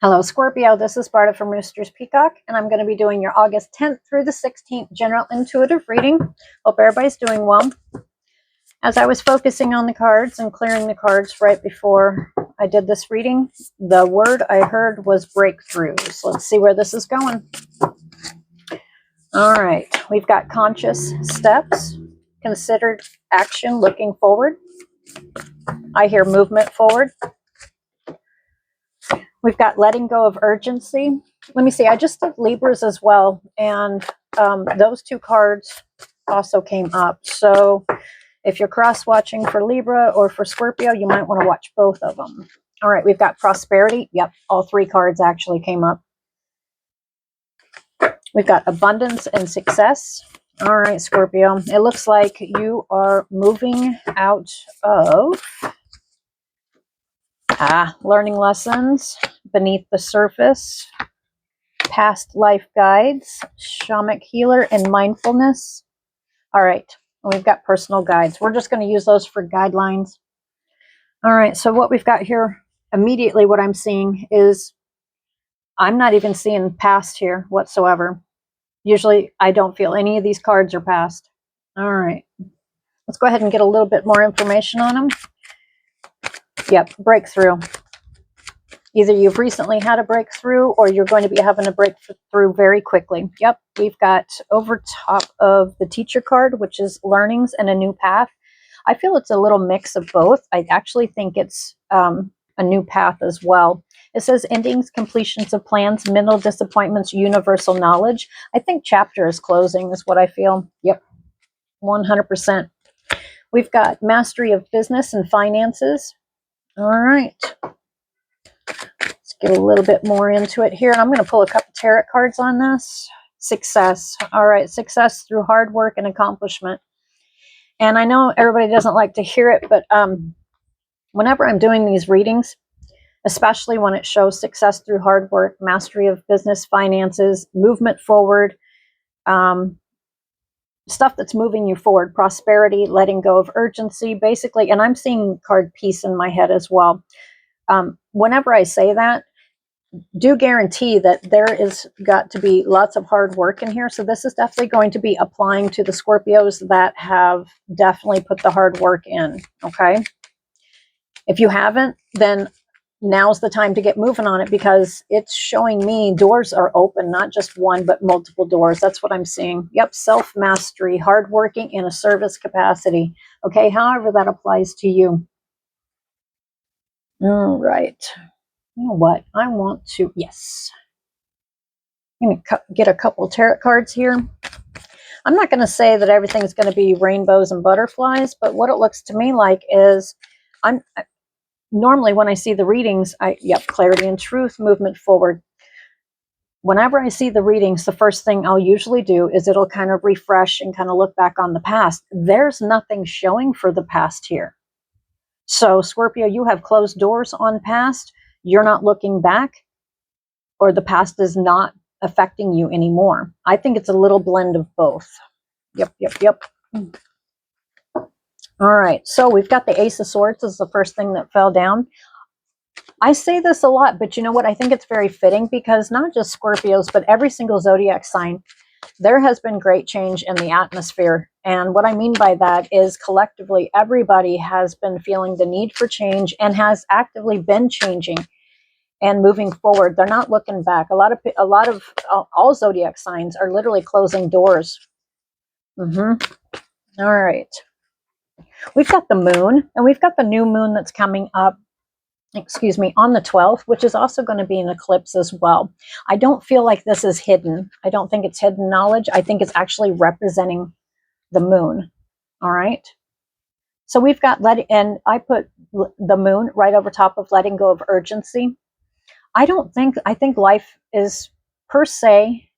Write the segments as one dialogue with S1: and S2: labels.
S1: Hello, Scorpio. This is Barta from Roosters Peacock, and I'm going to be doing your August 10th through the 16th general intuitive reading. Hope everybody's doing well. As I was focusing on the cards and clearing the cards right before I did this reading, the word I heard was breakthroughs. Let's see where this is going. All right. We've got conscious steps, considered action, looking forward. I hear movement forward. We've got letting go of urgency. Let me see. I just did Libras as well, and those two cards also came up. So if you're cross-watching for Libra or for Scorpio, you might want to watch both of them. All right, we've got prosperity. Yep, all three cards actually came up. We've got abundance and success. All right, Scorpio. It looks like you are moving out of learning lessons, beneath the surface, past life guides, shamanic healer, and mindfulness. All right, we've got personal guides. We're just going to use those for guidelines. All right, so what we've got here, immediately what I'm seeing is, I'm not even seeing past here whatsoever. Usually I don't feel any of these cards are past. All right, let's go ahead and get a little bit more information on them. Yep, breakthrough. Either you've recently had a breakthrough or you're going to be having a breakthrough very quickly. Yep, we've got over top of the teacher card, which is learnings and a new path. I feel it's a little mix of both. I actually think it's a new path as well. It says endings, completions of plans, mental disappointments, universal knowledge. I think chapter is closing is what I feel. Yep, 100%. We've got mastery of business and finances. All right. Let's get a little bit more into it here. And I'm going to pull a couple tarot cards on this. Success. All right. Success through hard work and accomplishment. And I know everybody doesn't like to hear it, but whenever I'm doing these readings, especially when it shows success through hard work, mastery of business, finances, movement forward, stuff that's moving you forward, prosperity, letting go of urgency, basically. And I'm seeing card peace in my head as well. Whenever I say that, do guarantee that there is got to be lots of hard work in here. So this is definitely going to be applying to the Scorpios that have definitely put the hard work in. Okay. If you haven't, then now's the time to get moving on it, because it's showing me doors are open, not just one, but multiple doors. That's what I'm seeing. Yep. Self-mastery, hardworking in a service capacity. Okay. However that applies to you. All right. You know what? I want to, yes. I'm going to get a couple tarot cards here. I'm not going to say that everything's going to be rainbows and butterflies, but what it looks to me like is, normally when I see the readings, clarity and truth, movement forward. Whenever I see the readings, the first thing I'll usually do is it'll kind of refresh and kind of look back on the past. There's nothing showing for the past here. So Scorpio, you have closed doors on past. You're not looking back, or the past is not affecting you anymore. I think it's a little blend of both. Yep. All right, so we've got the Ace of Swords as the first thing that fell down. I say this a lot, but you know what? I think it's very fitting, because not just Scorpios, but every single zodiac sign, there has been great change in the atmosphere. And what I mean by that is, collectively, everybody has been feeling the need for change and has actively been changing and moving forward. They're not looking back. A lot of all zodiac signs are literally closing doors. All right. We've got the moon, and we've got the new moon that's coming up, on the 12th, which is also going to be an eclipse as well. I don't feel like this is hidden. I don't think it's hidden knowledge. I think it's actually representing the moon. All right. So we've got and I put the moon right over top of letting go of urgency. I think life is, per se,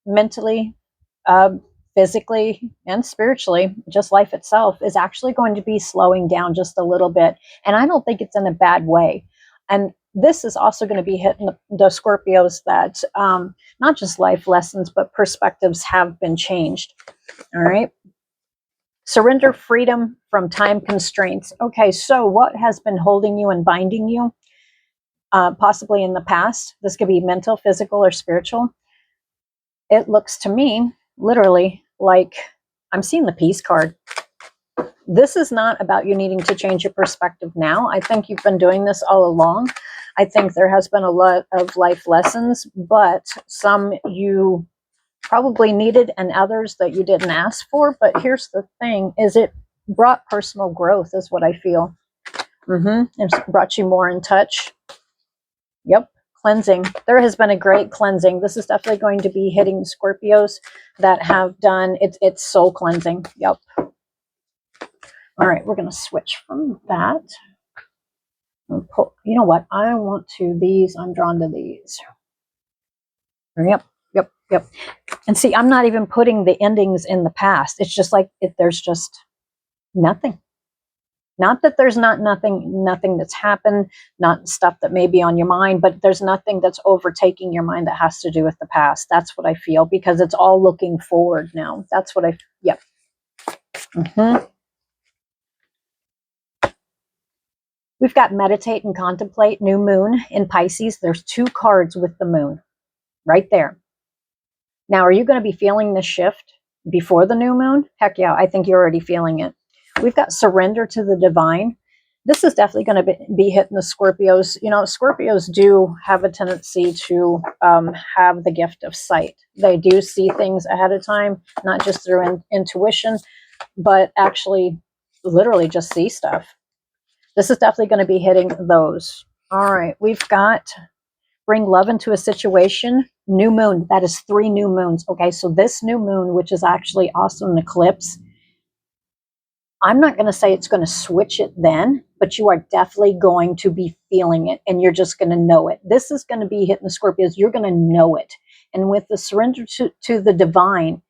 S1: mentally, physically, and spiritually, just life itself is actually going to be slowing down just a little bit. And I don't think it's in a bad way. And this is also going to be hitting the Scorpios that not just life lessons, but perspectives have been changed. All right. Surrender freedom from time constraints. Okay, so what has been holding you and binding you? possibly in the past. This could be mental, physical, or spiritual. It looks to me literally like I'm seeing the peace card. This is not about you needing to change your perspective now. I think you've been doing this all along. I think there has been a lot of life lessons, but some you probably needed and others that you didn't ask for. But here's the thing, is it brought personal growth is what I feel. It's brought you more in touch. Yep. Cleansing. There has been a great cleansing. This is definitely going to be hitting Scorpios that have done it's soul cleansing. Yep. All right, we're going to switch from that. Pull, you know what? I want to these. I'm drawn to these. Yep. And see, I'm not even putting the endings in the past. It's just like there's just nothing. Not that there's nothing that's happened, not stuff that may be on your mind, but there's nothing that's overtaking your mind that has to do with the past. That's what I feel, because it's all looking forward now. That's what yep. We've got meditate and contemplate, new moon in Pisces. There's 2 cards with the moon right there. Now, are you going to be feeling this shift before the new moon? Heck yeah, I think you're already feeling it. We've got surrender to the divine. This is definitely going to be hitting the Scorpios. You know, Scorpios do have a tendency to have the gift of sight. They do see things ahead of time, not just through intuition, but actually literally just see stuff. This is definitely going to be hitting those. All right, we've got bring love into a situation. New moon, that is 3 new moons. Okay, so this new moon, which is actually also an eclipse, I'm not going to say it's going to switch it then, but you are definitely going to be feeling it, and you're just going to know it. This is going to be hitting the Scorpios. You're going to know it. And with the surrender to the divine,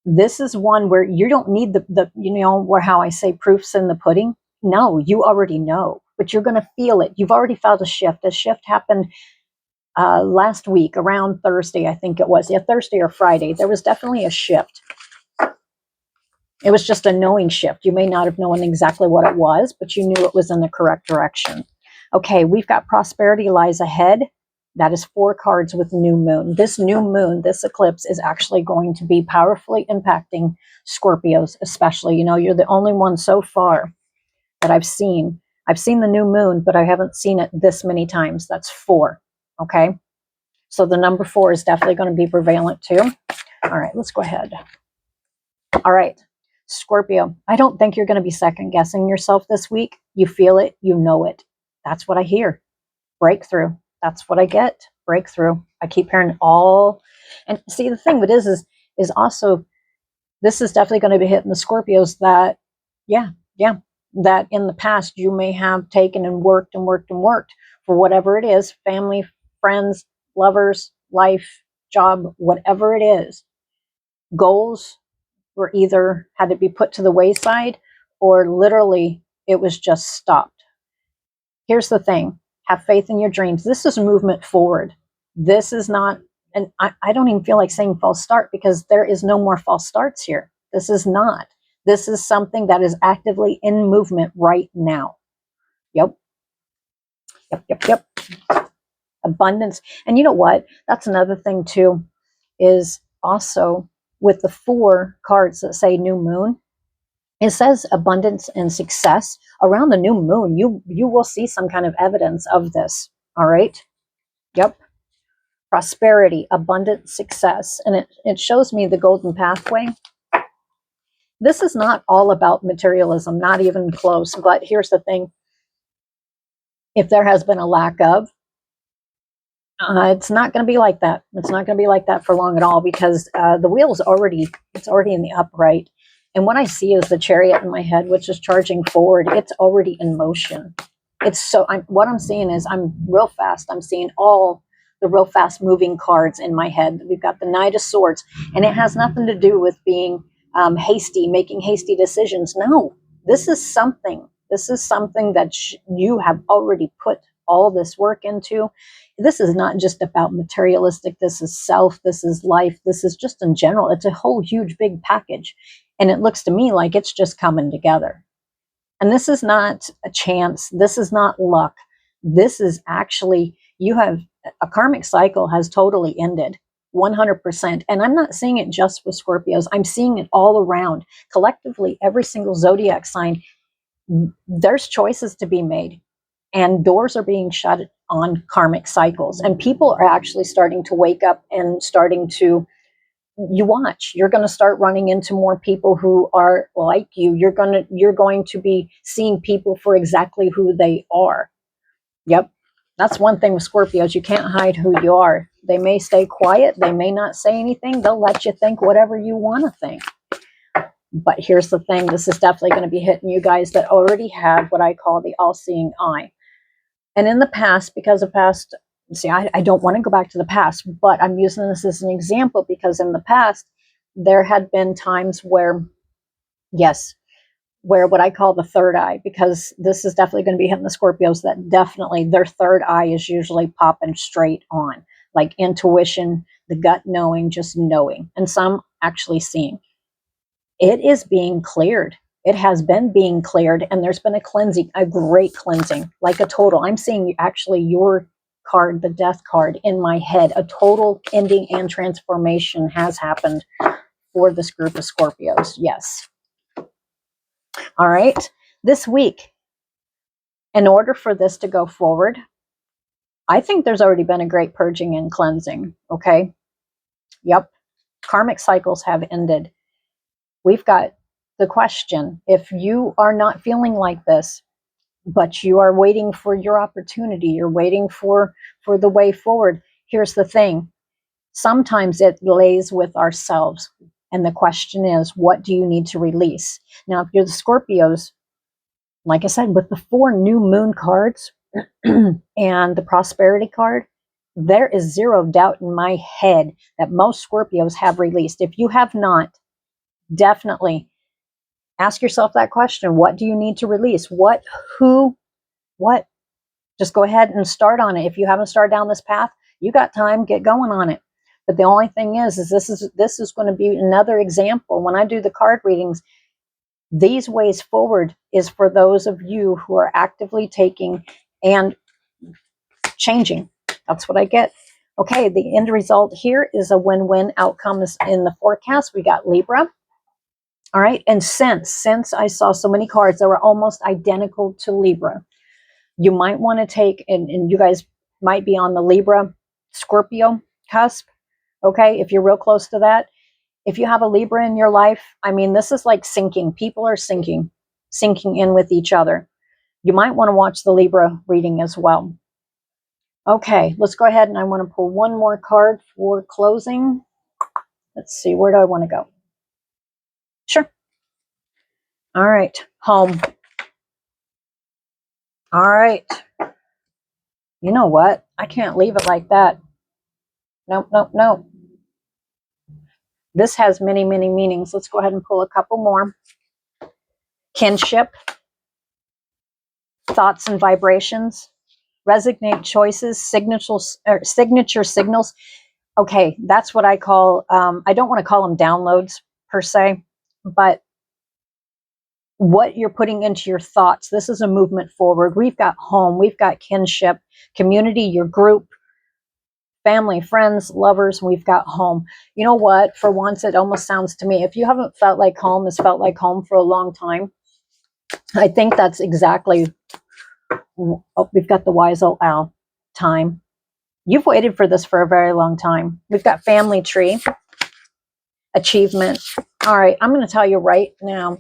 S1: this is one where you don't need the you know, where how I say proofs in the pudding. No, you already know, but you're going to feel it. You've already felt a shift. A shift happened last week around Thursday, I think it was. Yeah, Thursday or Friday. There was definitely a shift. It was just a knowing shift. You may not have known exactly what it was, but you knew it was in the correct direction. Okay, we've got prosperity lies ahead. That is 4 cards with new moon. This new moon, this eclipse is actually going to be powerfully impacting Scorpios, especially. You know, you're the only one so far that I've seen. I've seen the new moon, but I haven't seen it this many times. That's 4. Okay, so the number 4 is definitely going to be prevalent too. All right, let's go ahead. All right, Scorpio, I don't think you're going to be second guessing yourself this week. You feel it, you know it. That's what I hear. Breakthrough. That's what I get. Breakthrough. I keep hearing all. And see, the thing with is also, this is definitely going to be hitting the Scorpios that, yeah, that in the past you may have taken and worked for whatever it is, family, friends, lovers, life, job, whatever it is. Goals were either had to be put to the wayside, or literally it was just stopped. Here's the thing. Have faith in your dreams. This is movement forward. This is not, and I don't even feel like saying false start, because there is no more false starts here. This is not. This is something that is actively in movement right now. Yep. Abundance. And you know what? That's another thing too, is also with the 4 cards that say new moon, it says abundance and success. Around the new moon, you will see some kind of evidence of this. All right. Yep. Prosperity, abundance, success. And it shows me the golden pathway. This is not all about materialism, not even close. But here's the thing. If there has been a lack of, it's not going to be like that. It's not going to be like that for long at all, because the wheel is already in the upright. And what I see is the chariot in my head, which is charging forward. It's already in motion. It's so, what I'm seeing is I'm real fast. I'm seeing all the real fast moving cards in my head. We've got the Knight of Swords, and it has nothing to do with being hasty, making hasty decisions. No, this is something that you have already put all this work into. This is not just about materialistic. This is self. This is life. This is just in general. It's a whole huge big package. And it looks to me like it's just coming together. And this is not a chance. This is not luck. This is actually, you have a karmic cycle has totally ended 100%. And I'm not seeing it just with Scorpios. I'm seeing it all around. Collectively, every single zodiac sign, there's choices to be made and doors are being shut on karmic cycles. And people are actually starting to wake up and starting to, you watch, you're going to start running into more people who are like you. You're going to be seeing people for exactly who they are. Yep. That's one thing with Scorpios. You can't hide who you are. They may stay quiet. They may not say anything. They'll let you think whatever you want to think. But here's the thing. This is definitely going to be hitting you guys that already have what I call the all-seeing eye. And in the past, because of past, see, I don't want to go back to the past, but I'm using this as an example because in the past, there had been times where, yes, where what I call the third eye, because this is definitely going to be hitting the Scorpios, that definitely their third eye is usually popping straight on, like intuition, the gut knowing, just knowing, and some actually seeing. It is being cleared. It has been being cleared, and there's been a cleansing, a great cleansing, like a total. I'm seeing actually your card, the death card, in my head. A total ending and transformation has happened for this group of Scorpios. Yes. All right. This week, in order for this to go forward, I think there's already been a great purging and cleansing. Okay. Yep. Karmic cycles have ended. We've got the question, if you are not feeling like this, but you are waiting for your opportunity, you're waiting for the way forward. Here's the thing. Sometimes it lays with ourselves. And the question is, what do you need to release? Now, if you're the Scorpios, like I said, with the 4 new moon cards and the prosperity card, there is zero doubt in my head that most Scorpios have released. If you have not, definitely ask yourself that question. What do you need to release? What, who, what? Just go ahead and start on it. If you haven't started down this path, you got time, get going on it. But the only thing is this is going to be another example. When I do the card readings, these ways forward is for those of you who are actively taking and changing. That's what I get. Okay, the end result here is a win-win outcome in the forecast. We got Libra. All right, and since I saw so many cards that were almost identical to Libra, you might want to take, and you guys might be on the Libra Scorpio cusp. Okay, if you're real close to that. If you have a Libra in your life, I mean, this is like sinking. People are sinking in with each other. You might want to watch the Libra reading as well. Okay, let's go ahead and I want to pull one more card for closing. Let's see, where do I want to go? Sure. All right, home. All right. You know what? I can't leave it like that. Nope, nope, nope. This has many, many meanings. Let's go ahead and pull a couple more. Kinship. Thoughts and vibrations. Resonate choices. Signature signals. Okay, that's what I call, I don't want to call them downloads per se, but what you're putting into your thoughts. This is a movement forward. We've got home, we've got kinship, community, your group, family, friends, lovers, we've got home. You know what? For once, it almost sounds to me, if you haven't felt like home has felt like home for a long time, I think that's exactly, oh, we've got the wise old owl, time. You've waited for this for a very long time. We've got family tree, achievement. All right, I'm going to tell you right now,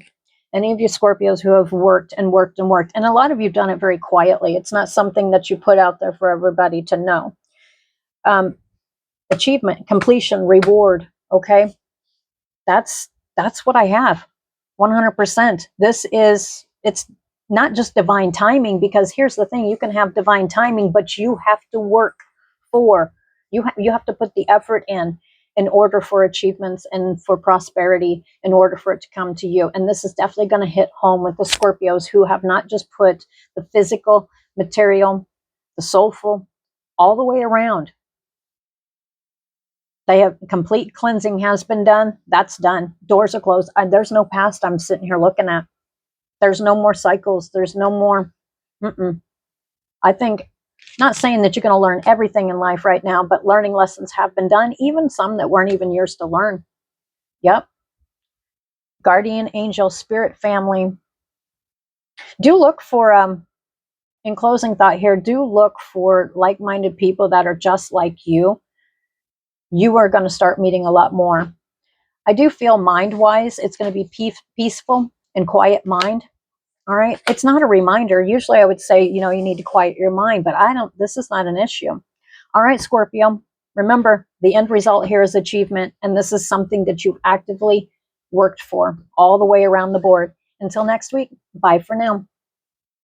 S1: any of you Scorpios who have worked and worked and worked, and a lot of you have done it very quietly. It's not something that you put out there for everybody to know. Achievement, completion, reward. Okay, that's what I have. 100%. It's not just divine timing, because here's the thing: you can have divine timing, but you have to work for. You have to put the effort in order for achievements and for prosperity, in order for it to come to you. And this is definitely going to hit home with the Scorpios who have not just put the physical, material, the soulful, all the way around. They have complete cleansing has been done. That's done. Doors are closed. There's no past I'm sitting here looking at. There's no more cycles. There's no more. I think, not saying that you're going to learn everything in life right now, but learning lessons have been done, even some that weren't even yours to learn. Yep. Guardian angel, spirit family. Do look for, in closing thought here, do look for like-minded people that are just like you. You are going to start meeting a lot more. I do feel mind-wise, it's going to be peaceful and quiet mind. All right. It's not a reminder. Usually I would say, you need to quiet your mind, but this is not an issue. All right, Scorpio, remember the end result here is achievement. And this is something that you've actively worked for all the way around the board. Until next week, bye for now.